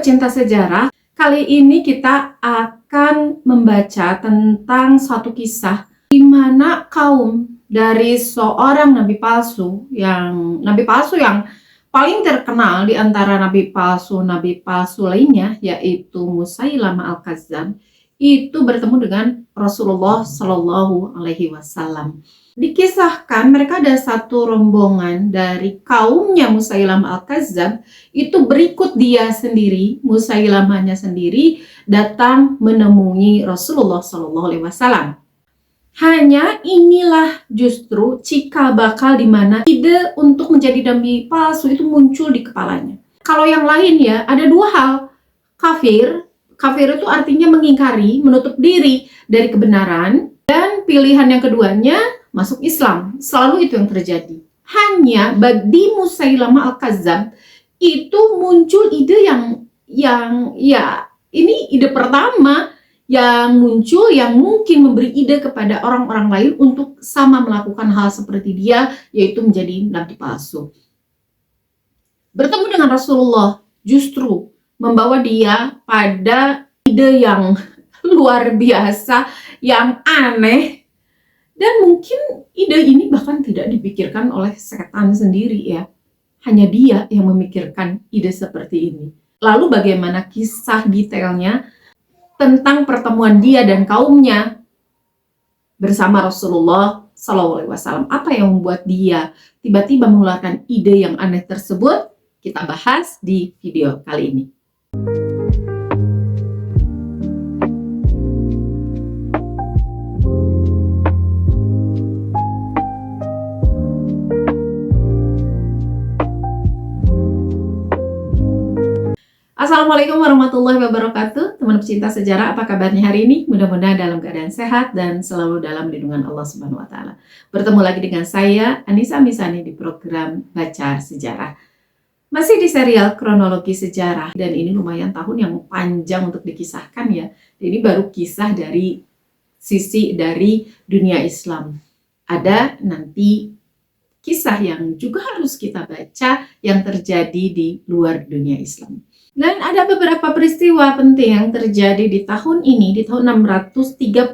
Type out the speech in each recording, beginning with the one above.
pecinta sejarah, kali ini kita akan membaca tentang suatu kisah di mana kaum dari seorang nabi palsu yang paling terkenal di antara nabi palsu lainnya, yaitu Musailama al-Kadzdzab, itu bertemu dengan Rasulullah Shallallahu Alaihi Wasallam. Dikisahkan mereka ada satu rombongan dari kaumnya Musailama al-Kadzdzab, itu berikut dia sendiri, Musailamanya sendiri datang menemui Rasulullah Shallallahu Alaihi Wasallam. Hanya inilah justru cikal bakal di mana ide untuk menjadi nabi palsu itu muncul di kepalanya. Kalau yang lain ya, ada dua hal. Kafir itu artinya mengingkari, menutup diri dari kebenaran, dan pilihan yang keduanya masuk Islam. Selalu itu yang terjadi. Hanya di Musailama al-Kadzdzab itu muncul ide yang ini ide pertama yang muncul, yang mungkin memberi ide kepada orang-orang lain untuk sama melakukan hal seperti dia, yaitu menjadi nabi palsu. Bertemu dengan Rasulullah justru membawa dia pada ide yang luar biasa, yang aneh, dan mungkin ide ini bahkan tidak dipikirkan oleh setan sendiri ya. Hanya dia yang memikirkan ide seperti ini. Lalu bagaimana kisah detailnya tentang pertemuan dia dan kaumnya bersama Rasulullah SAW? Apa yang membuat dia tiba-tiba mengeluarkan ide yang aneh tersebut? Kita bahas di video kali ini. Assalamualaikum warahmatullahi wabarakatuh. Teman pecinta sejarah, apa kabarnya hari ini? Mudah-mudahan dalam keadaan sehat dan selalu dalam lindungan Allah Subhanahu wa Ta'ala. Bertemu lagi dengan saya, Anissa Misani, di program Baca Sejarah. Masih di serial kronologi sejarah, dan ini lumayan tahun yang panjang untuk dikisahkan ya. Ini baru kisah dari sisi dari dunia Islam. Ada nanti kisah yang juga harus kita baca yang terjadi di luar dunia Islam. Dan ada beberapa peristiwa penting yang terjadi di tahun ini, di tahun 631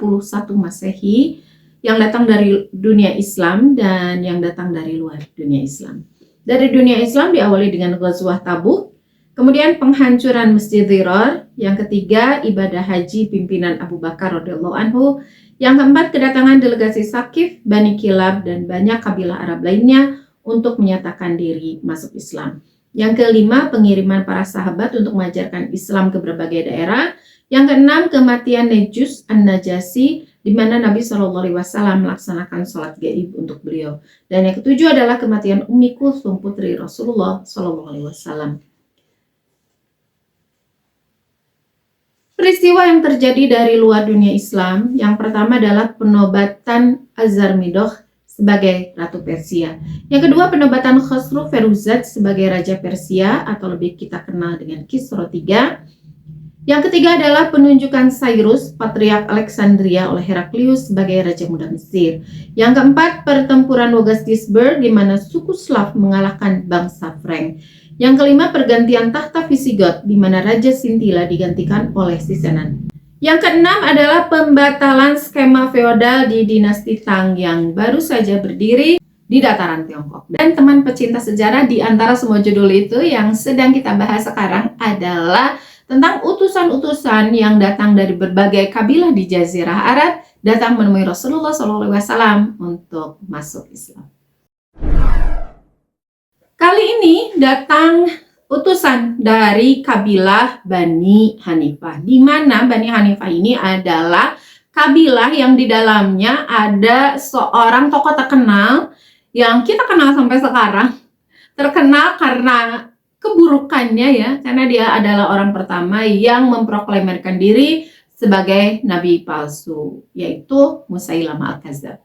Masehi, yang datang dari dunia Islam dan yang datang dari luar dunia Islam. Dari dunia Islam diawali dengan Ghazwah Tabuk, kemudian penghancuran Masjid Dhirar, yang ketiga ibadah haji pimpinan Abu Bakar radhiyallahu anhu, yang keempat kedatangan delegasi Saqif, Bani Kilab, dan banyak kabilah Arab lainnya untuk menyatakan diri masuk Islam. Yang kelima, pengiriman para sahabat untuk mengajarkan Islam ke berbagai daerah. Yang keenam, kematian Nejus An-Najasi, di mana Nabi SAW melaksanakan sholat gaib untuk beliau. Dan yang ketujuh adalah kematian Ummi Kulsum, putri Rasulullah SAW. Peristiwa yang terjadi dari luar dunia Islam, yang pertama adalah penobatan Az-Zarmidoh sebagai Ratu Persia. Yang kedua, penobatan Khosrow Feruzad sebagai Raja Persia, atau lebih kita kenal dengan Kisra III. Yang ketiga adalah penunjukan Cyrus, Patriark Alexandria, oleh Heraklius sebagai Raja Muda Mesir. Yang keempat, pertempuran Wagastisburg, di mana suku Slav mengalahkan bangsa Frank. Yang kelima, pergantian tahta Visigoth, di mana Raja Sintila digantikan oleh Sisenan. Yang keenam adalah pembatalan skema feodal di dinasti Tang yang baru saja berdiri di dataran Tiongkok. Dan teman pecinta sejarah, di antara semua judul itu yang sedang kita bahas sekarang adalah tentang utusan-utusan yang datang dari berbagai kabilah di Jazirah Arab, datang menemui Rasulullah SAW untuk masuk Islam. Kali ini datang utusan dari kabilah Bani Hanifah, di mana Bani Hanifah ini adalah kabilah yang di dalamnya ada seorang tokoh terkenal yang kita kenal sampai sekarang. Terkenal karena keburukannya ya, karena dia adalah orang pertama yang memproklamirkan diri sebagai nabi palsu, yaitu Musailama al-Kadzdzab.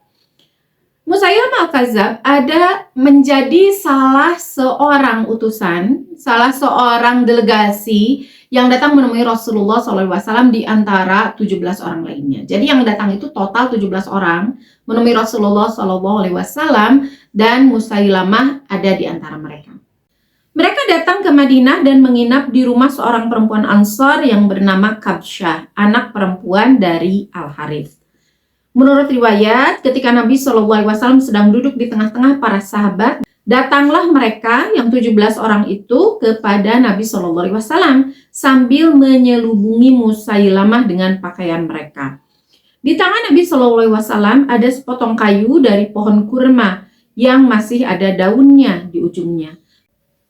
Musailama al-Kadzdzab ada menjadi salah seorang utusan, salah seorang delegasi yang datang menemui Rasulullah SAW di antara 17 orang lainnya. Jadi yang datang itu total 17 orang menemui Rasulullah SAW, dan Musailamah ada di antara mereka. Mereka datang ke Madinah dan menginap di rumah seorang perempuan Ansor yang bernama Kabsyah, anak perempuan dari Al-Harith. Menurut riwayat, ketika Nabi SAW sedang duduk di tengah-tengah para sahabat, datanglah mereka yang 17 orang itu kepada Nabi SAW sambil menyelubungi Musailamah dengan pakaian mereka. Di tangan Nabi SAW ada sepotong kayu dari pohon kurma yang masih ada daunnya di ujungnya.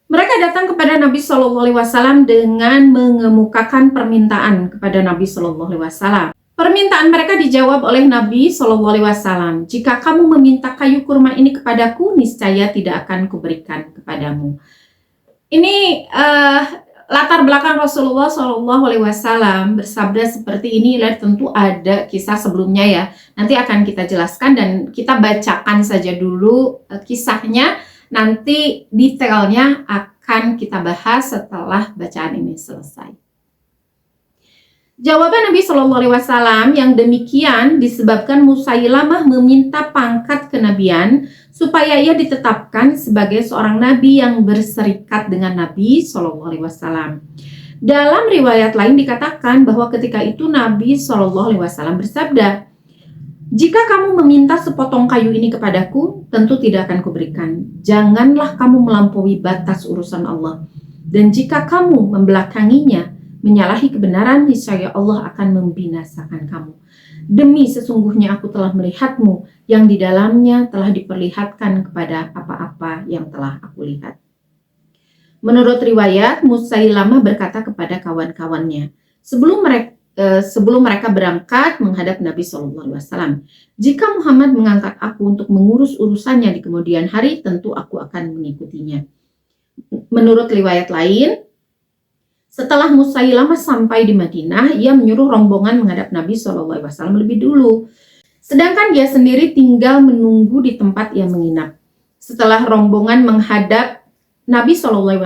Mereka datang kepada Nabi SAW dengan mengemukakan permintaan kepada Nabi SAW. Permintaan mereka dijawab oleh Nabi SAW. Jika kamu meminta kayu kurma ini kepadaku, niscaya tidak akan kuberikan kepadamu. Ini latar belakang Rasulullah SAW bersabda seperti ini. Tentu ada kisah sebelumnya ya. Nanti akan kita jelaskan dan kita bacakan saja dulu kisahnya. Nanti detailnya akan kita bahas setelah bacaan ini selesai. Jawaban Nabi SAW yang demikian disebabkan Musailamah meminta pangkat kenabian supaya ia ditetapkan sebagai seorang nabi yang berserikat dengan Nabi SAW. Dalam riwayat lain dikatakan bahwa ketika itu Nabi SAW bersabda, "Jika kamu meminta sepotong kayu ini kepadaku, tentu tidak akan kuberikan. Janganlah kamu melampaui batas urusan Allah. Dan jika kamu membelakanginya, menyalahi kebenaran, niscaya Allah akan membinasakan kamu. Demi sesungguhnya aku telah melihatmu, yang di dalamnya telah diperlihatkan kepada apa-apa yang telah aku lihat." Menurut riwayat, Musailamah berkata kepada kawan-kawannya, sebelum mereka berangkat menghadap Nabi SAW, "Jika Muhammad mengangkat aku untuk mengurus urusannya di kemudian hari, tentu aku akan mengikutinya." Menurut riwayat lain, setelah Musailamah sampai di Madinah, ia menyuruh rombongan menghadap Nabi SAW lebih dulu. Sedangkan dia sendiri tinggal menunggu di tempat ia menginap. Setelah rombongan menghadap Nabi SAW,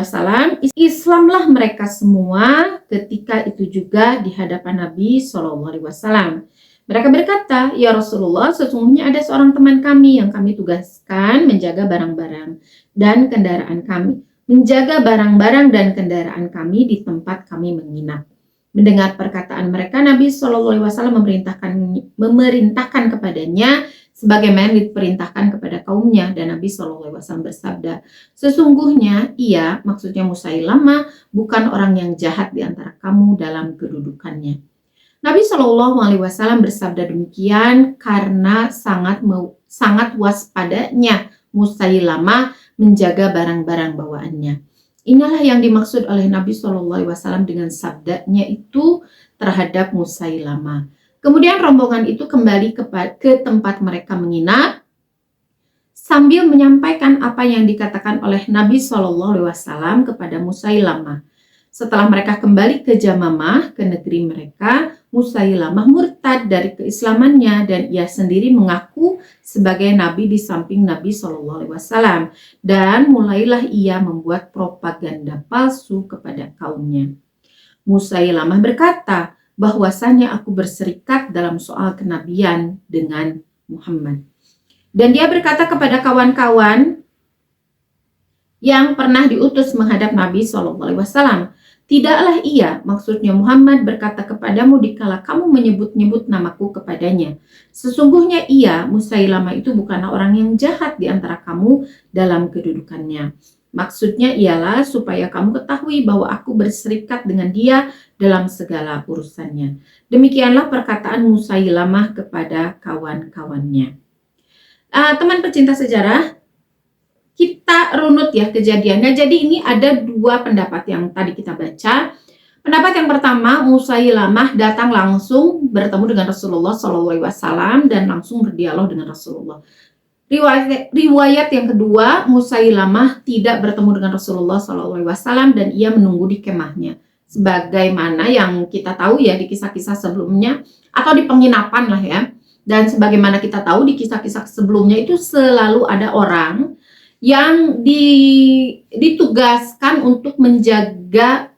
Islamlah mereka semua ketika itu juga di hadapan Nabi SAW. Mereka berkata, "Ya Rasulullah, sesungguhnya ada seorang teman kami yang kami tugaskan menjaga barang-barang dan kendaraan kami di tempat kami menginap." Mendengar perkataan mereka, Nabi SAW memerintahkan kepadanya sebagaimana diperintahkan kepada kaumnya, dan Nabi SAW bersabda, "Sesungguhnya ia," maksudnya Musailamah, "bukan orang yang jahat di antara kamu dalam kedudukannya." Nabi SAW bersabda demikian karena sangat waspadanya Musailamah menjaga barang-barang bawaannya. Inilah yang dimaksud oleh Nabi SAW dengan sabdanya itu terhadap Musailamah. Kemudian rombongan itu kembali ke tempat mereka menginap sambil menyampaikan apa yang dikatakan oleh Nabi SAW kepada Musailamah. Setelah mereka kembali ke Jamamah, ke negeri mereka, Musailamah murtad dari keislamannya dan ia sendiri mengaku sebagai nabi di samping Nabi SAW, dan mulailah ia membuat propaganda palsu kepada kaumnya. Musailamah berkata bahwasanya aku berserikat dalam soal kenabian dengan Muhammad. Dan dia berkata kepada kawan-kawan yang pernah diutus menghadap Nabi SAW, "Tidaklah ia," maksudnya Muhammad, "berkata kepadamu dikala kamu menyebut-nyebut namaku kepadanya. Sesungguhnya ia," Musailamah itu, "bukanlah orang yang jahat di antara kamu dalam kedudukannya. Maksudnya ialah supaya kamu ketahui bahwa aku berserikat dengan dia dalam segala urusannya." Demikianlah perkataan Musailamah kepada kawan-kawannya. Teman pecinta sejarah, kita runut ya kejadiannya. Jadi ini ada dua pendapat yang tadi kita baca. Pendapat yang pertama, Musailamah datang langsung bertemu dengan Rasulullah SAW dan langsung berdialog dengan Rasulullah. Riwayat yang kedua, Musailamah tidak bertemu dengan Rasulullah SAW dan ia menunggu di kemahnya. Sebagaimana yang kita tahu ya di kisah-kisah sebelumnya atau di penginapan lah ya. Dan sebagaimana kita tahu di kisah-kisah sebelumnya itu selalu ada orang yang ditugaskan untuk menjaga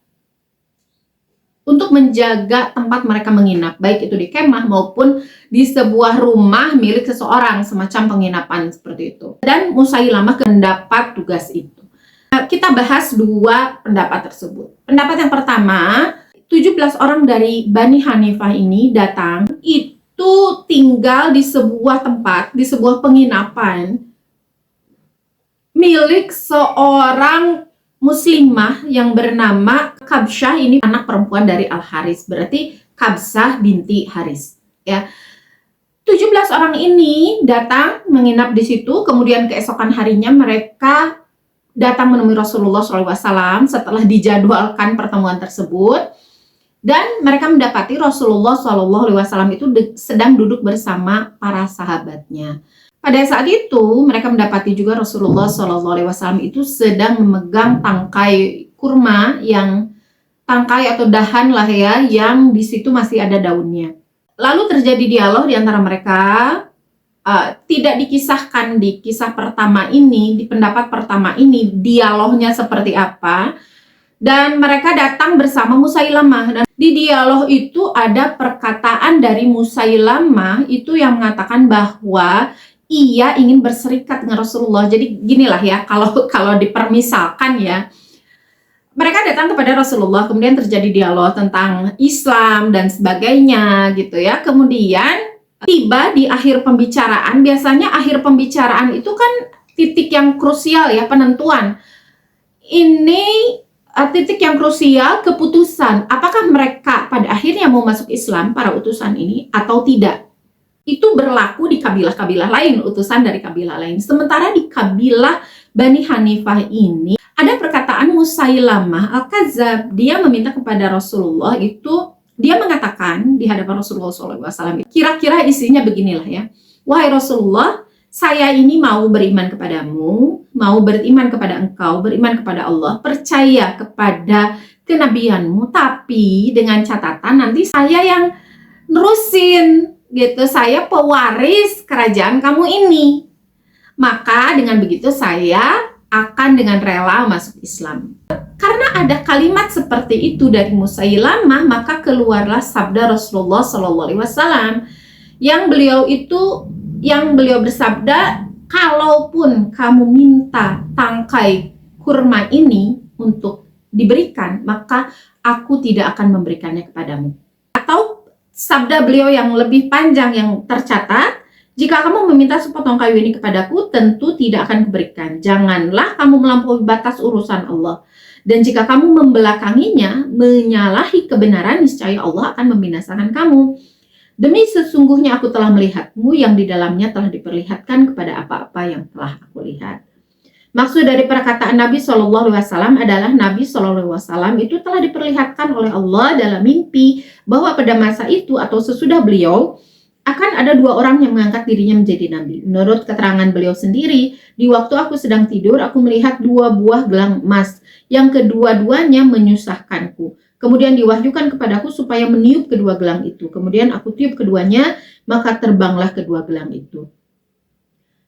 tempat mereka menginap, baik itu di kemah maupun di sebuah rumah milik seseorang, semacam penginapan seperti itu. Dan Musailamah mendapat tugas itu. Kita bahas dua pendapat tersebut. Pendapat yang pertama, 17 orang dari Bani Hanifah ini datang, itu tinggal di sebuah tempat, di sebuah penginapan milik seorang muslimah yang bernama Kabsyah. Ini anak perempuan dari Al-Haris, berarti Kabsyah binti Haris, ya. 17 orang ini datang menginap di situ, kemudian keesokan harinya mereka datang menemui Rasulullah SAW setelah dijadwalkan pertemuan tersebut, dan mereka mendapati Rasulullah SAW itu sedang duduk bersama para sahabatnya. Pada saat itu mereka mendapati juga Rasulullah SAW itu sedang memegang tangkai kurma, yang tangkai atau dahan lah ya, yang di situ masih ada daunnya. Lalu terjadi dialog di antara mereka. Tidak dikisahkan di kisah pertama ini, di pendapat pertama ini dialognya seperti apa, dan mereka datang bersama Musailamah, dan di dialog itu ada perkataan dari Musailamah itu yang mengatakan bahwa ia ingin berserikat dengan Rasulullah. Jadi ginilah ya, kalau dipermisalkan ya, mereka datang kepada Rasulullah, kemudian terjadi dialog tentang Islam dan sebagainya gitu ya. Kemudian tiba di akhir pembicaraan. Biasanya akhir pembicaraan itu kan titik yang krusial ya, penentuan. Ini titik yang krusial, keputusan. Apakah mereka pada akhirnya mau masuk Islam, para utusan ini, atau tidak? Itu berlaku di kabilah-kabilah lain, utusan dari kabilah lain. Sementara di kabilah Bani Hanifah ini, ada perkataan Musailamah Al-Kadzab. Dia meminta kepada Rasulullah itu, dia mengatakan di hadapan Rasulullah SAW, kira-kira isinya beginilah ya. Wahai Rasulullah, saya ini mau beriman kepadamu, mau beriman kepada engkau, beriman kepada Allah, percaya kepada kenabianmu, tapi dengan catatan nanti saya yang nerusin gitu, saya pewaris kerajaan kamu ini. Maka dengan begitu saya akan dengan rela masuk Islam. Karena ada kalimat seperti itu dari Musailamah, maka keluarlah sabda Rasulullah SAW yang beliau bersabda, kalaupun kamu minta tangkai kurma ini untuk diberikan, maka aku tidak akan memberikannya kepadamu. Atau sabda beliau yang lebih panjang yang tercatat, jika kamu meminta sepotong kayu ini kepadaku, tentu tidak akan kuberikan. Janganlah kamu melampaui batas urusan Allah. Dan jika kamu membelakanginya, menyalahi kebenaran, niscaya Allah akan membinasakan kamu. Demi sesungguhnya aku telah melihatmu, yang di dalamnya telah diperlihatkan kepada apa-apa yang telah aku lihat. Maksud dari perkataan Nabi SAW adalah Nabi SAW itu telah diperlihatkan oleh Allah dalam mimpi bahwa pada masa itu atau sesudah beliau akan ada dua orang yang mengangkat dirinya menjadi nabi. Menurut keterangan beliau sendiri, di waktu aku sedang tidur, aku melihat dua buah gelang emas yang kedua-duanya menyusahkanku. Kemudian diwahyukan kepadaku supaya meniup kedua gelang itu. Kemudian aku tiup keduanya, maka terbanglah kedua gelang itu.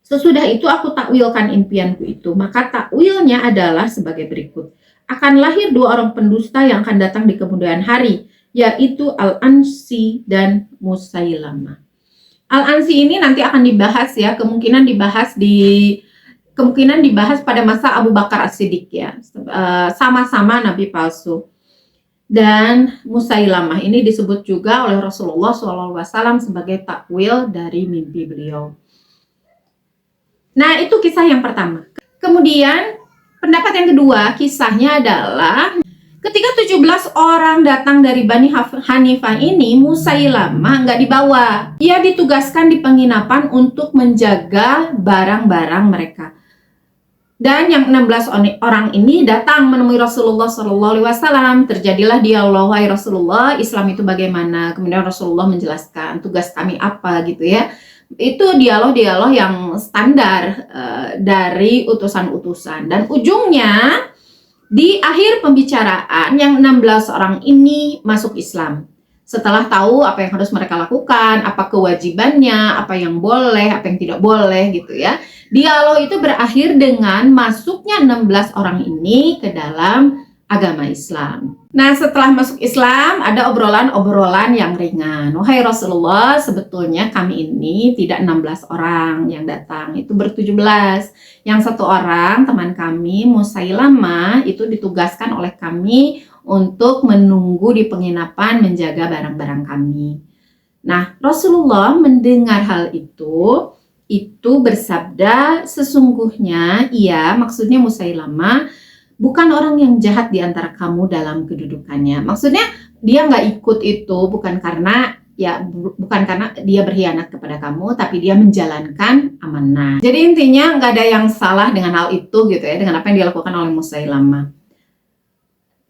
Sesudah itu aku takwilkan impianku itu. Maka takwilnya adalah sebagai berikut. Akan lahir dua orang pendusta yang akan datang di kemudian hari, yaitu Al-Ansi dan Musailamah. Al-Ansi ini nanti akan dibahas ya, kemungkinan dibahas pada masa Abu Bakar As-Siddiq ya, sama-sama nabi palsu. Dan Musailamah ini disebut juga oleh Rasulullah SAW sebagai takwil dari mimpi beliau. Nah, itu kisah yang pertama. Kemudian pendapat yang kedua, kisahnya adalah ketika 17 orang datang dari Bani Hanifah ini, Musailamah nggak dibawa. Ia ditugaskan di penginapan untuk menjaga barang-barang mereka. Dan yang 16 orang ini datang menemui Rasulullah SAW. Terjadilah dialog, wahai Rasulullah, Islam itu bagaimana? Kemudian Rasulullah menjelaskan tugas kami apa gitu ya. Itu dialog-dialog yang standar dari utusan-utusan. Dan ujungnya di akhir pembicaraan yang 16 orang ini masuk Islam. Setelah tahu apa yang harus mereka lakukan, apa kewajibannya, apa yang boleh, apa yang tidak boleh gitu ya. Dialog itu berakhir dengan masuknya 16 orang ini ke dalam agama Islam. Nah, setelah masuk Islam, ada obrolan-obrolan yang ringan. Wahai Rasulullah, sebetulnya kami ini tidak 16 orang yang datang, itu ber-17. Yang satu orang, teman kami, Musailamah, itu ditugaskan oleh kami untuk menunggu di penginapan menjaga barang-barang kami. Nah, Rasulullah mendengar hal itu bersabda, sesungguhnya ia, maksudnya Musailamah, bukan orang yang jahat di antara kamu dalam kedudukannya. Maksudnya dia nggak ikut itu bukan karena dia berkhianat kepada kamu, tapi dia menjalankan amanah. Jadi intinya nggak ada yang salah dengan hal itu gitu ya, dengan apa yang dilakukan oleh Musailamah.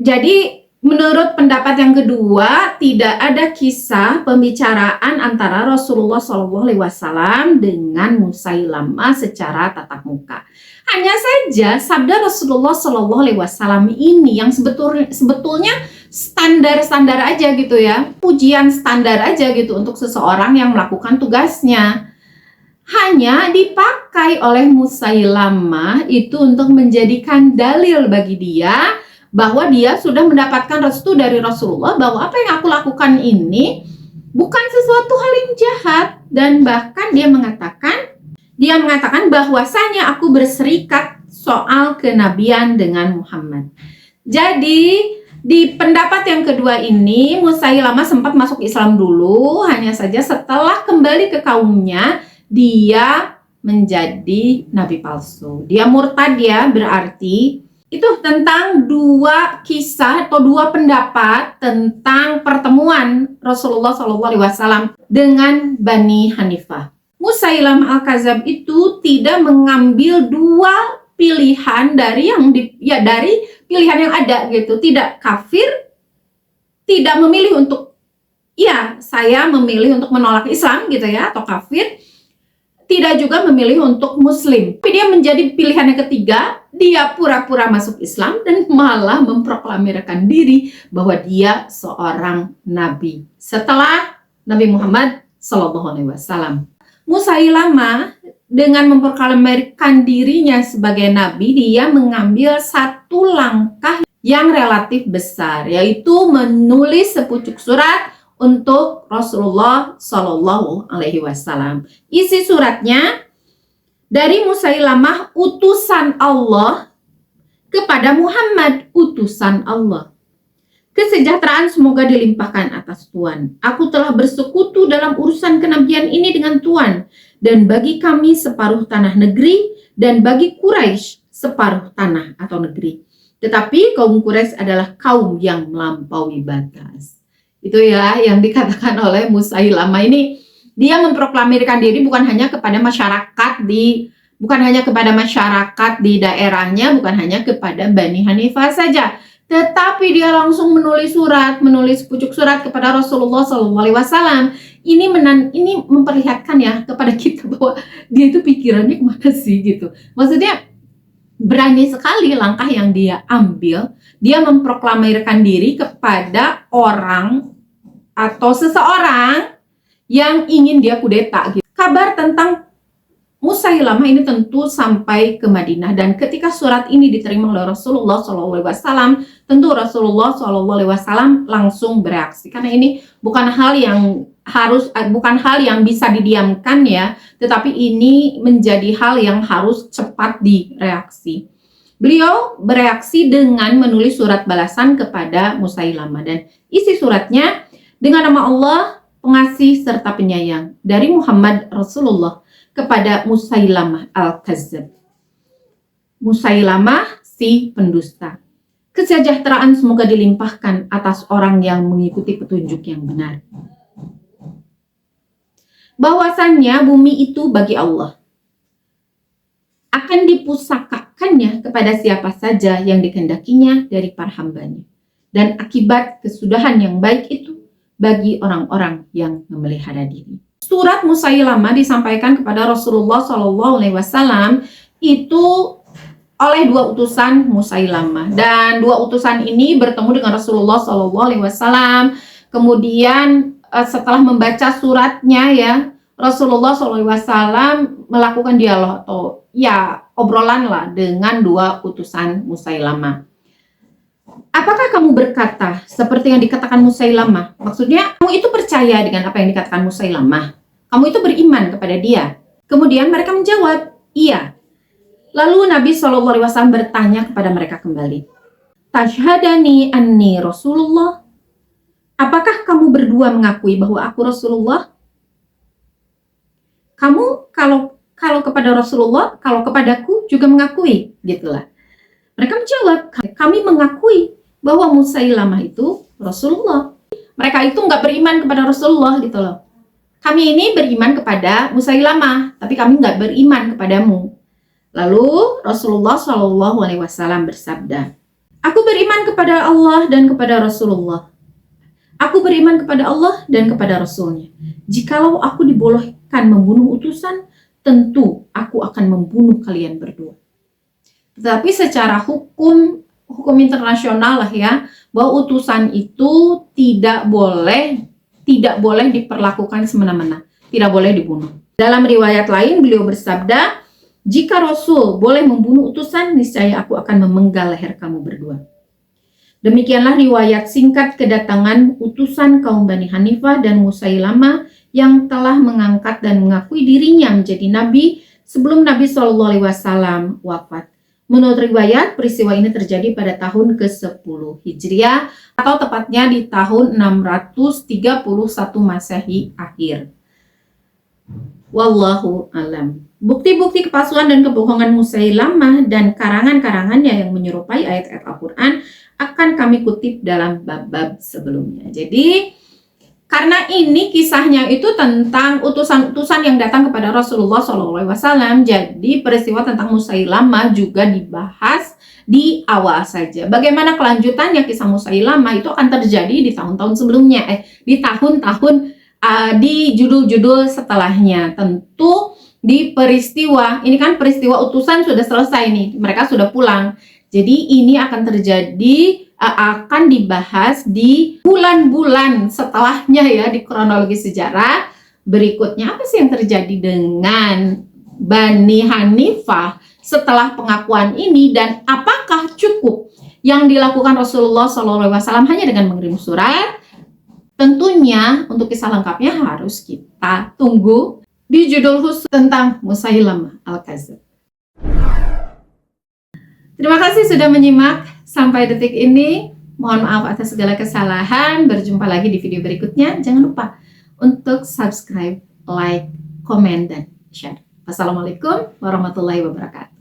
Jadi menurut pendapat yang kedua, tidak ada kisah pembicaraan antara Rasulullah SAW dengan Musailamah secara tatap muka. Hanya saja sabda Rasulullah SAW ini yang sebetulnya standar-standar aja gitu ya, pujian standar aja gitu untuk seseorang yang melakukan tugasnya. Hanya dipakai oleh Musailamah itu untuk menjadikan dalil bagi dia bahwa dia sudah mendapatkan restu dari Rasulullah bahwa apa yang aku lakukan ini bukan sesuatu hal yang jahat, dan bahkan dia mengatakan bahwasanya aku berserikat soal kenabian dengan Muhammad. Jadi di pendapat yang kedua ini Musailamah sempat masuk Islam dulu, hanya saja setelah kembali ke kaumnya dia menjadi nabi palsu. Dia murtad ya, berarti itu tentang dua kisah atau dua pendapat tentang pertemuan Rasulullah SAW dengan Bani Hanifah. Musailamah Al-Kadzab itu tidak mengambil dua pilihan dari pilihan yang ada gitu, tidak kafir, tidak memilih untuk saya memilih untuk menolak Islam gitu ya, atau kafir, tidak juga memilih untuk muslim. Tapi dia menjadi pilihan yang ketiga, dia pura-pura masuk Islam dan malah memproklamirkan diri bahwa dia seorang nabi setelah Nabi Muhammad SAW. Musailamah dengan memproklamirkan dirinya sebagai nabi, dia mengambil satu langkah yang relatif besar, yaitu menulis sepucuk surat untuk Rasulullah SAW. Isi suratnya, dari Musailamah utusan Allah kepada Muhammad utusan Allah. Kesejahteraan semoga dilimpahkan atas Tuhan. Aku telah bersekutu dalam urusan kenabian ini dengan Tuhan, dan bagi kami separuh tanah negeri, dan bagi Quraisy separuh tanah atau negeri. Tetapi kaum Quraisy adalah kaum yang melampaui batas. Itu ya yang dikatakan oleh Musailamah ini. Dia memproklamirkan diri bukan hanya kepada masyarakat di daerahnya, bukan hanya kepada Bani Hanifah saja, tetapi dia langsung menulis pucuk surat kepada Rasulullah SAW. Ini memperlihatkan ya kepada kita bahwa dia itu pikirannya kemana sih gitu. Maksudnya berani sekali langkah yang dia ambil. Dia memproklamirkan diri kepada orang atau seseorang yang ingin dia kudeta gitu. Kabar tentang Musailamah ini tentu sampai ke Madinah, dan ketika surat ini diterima oleh Rasulullah SAW, tentu Rasulullah SAW langsung bereaksi, karena ini bukan hal yang bisa didiamkan ya, tetapi ini menjadi hal yang harus cepat direaksi. Beliau bereaksi dengan menulis surat balasan kepada Musailamah, dan isi suratnya, dengan nama Allah, pengasih serta penyayang, dari Muhammad Rasulullah kepada Musailamah Al-Kadzab. Musailamah si pendusta. Kesejahteraan semoga dilimpahkan atas orang yang mengikuti petunjuk yang benar. Bahwasannya bumi itu bagi Allah. Akan dipusakakannya kepada siapa saja yang dikehendakinya dari para hambanya. Dan akibat kesudahan yang baik itu bagi orang-orang yang memelihara diri. Surat Musailamah disampaikan kepada Rasulullah SAW itu oleh dua utusan Musailamah, dan dua utusan ini bertemu dengan Rasulullah SAW. Kemudian setelah membaca suratnya ya, Rasulullah SAW melakukan dialog atau obrolan lah dengan dua utusan Musailamah. apakah kamu berkata seperti yang dikatakan Musailamah? Maksudnya, kamu itu percaya dengan apa yang dikatakan Musailamah? Kamu itu beriman kepada dia? Kemudian mereka menjawab, iya. Lalu Nabi SAW bertanya kepada mereka kembali, Tashhadani anni Rasulullah? Apakah kamu berdua mengakui bahwa aku Rasulullah? Kamu kalau kepada Rasulullah, kalau kepadaku juga mengakui, gitulah. Mereka menjawab, kami mengakui bahwa Musailamah itu Rasulullah. Mereka itu nggak beriman kepada Rasulullah gitu loh. Kami ini beriman kepada Musailamah, tapi kami nggak beriman kepadamu. Lalu Rasulullah SAW bersabda, aku beriman kepada Allah dan kepada Rasulullah. Aku beriman kepada Allah dan kepada Rasulnya. Jikalau aku dibolehkan membunuh utusan, tentu aku akan membunuh kalian berdua. Tetapi secara hukum internasional lah ya, bahwa utusan itu tidak boleh diperlakukan semena-mena, tidak boleh dibunuh. Dalam riwayat lain beliau bersabda, jika Rasul boleh membunuh utusan, niscaya aku akan memenggal leher kamu berdua. Demikianlah riwayat singkat kedatangan utusan kaum Bani Hanifah dan Musailamah yang telah mengangkat dan mengakui dirinya menjadi nabi sebelum Nabi SAW wafat. Menurut riwayat, peristiwa ini terjadi pada tahun ke-10 Hijriah atau tepatnya di tahun 631 Masehi akhir. Wallahu alam. Bukti-bukti kepalsuan dan kebohongan Musailamah dan karangan-karangannya yang menyerupai ayat-ayat Al-Quran akan kami kutip dalam bab-bab sebelumnya. Jadi, karena ini kisahnya itu tentang utusan-utusan yang datang kepada Rasulullah SAW, jadi peristiwa tentang Musailamah juga dibahas di awal saja. Bagaimana kelanjutannya kisah Musailamah itu akan terjadi di tahun-tahun sebelumnya, di tahun-tahun di judul-judul setelahnya. Tentu di peristiwa, ini kan peristiwa utusan sudah selesai nih, mereka sudah pulang. Jadi ini akan terjadi, akan dibahas di bulan-bulan setelahnya ya, di kronologi sejarah berikutnya. Apa sih yang terjadi dengan Bani Hanifah setelah pengakuan ini, dan apakah cukup yang dilakukan Rasulullah SAW hanya dengan mengirim surat? Tentunya untuk kisah lengkapnya harus kita tunggu di judul khusus tentang Musailamah Al-Kadzdzab. Terima kasih sudah menyimak sampai detik ini. Mohon maaf atas segala kesalahan. Berjumpa lagi di video berikutnya. Jangan lupa untuk subscribe, like, komen, dan share. Wassalamualaikum warahmatullahi wabarakatuh.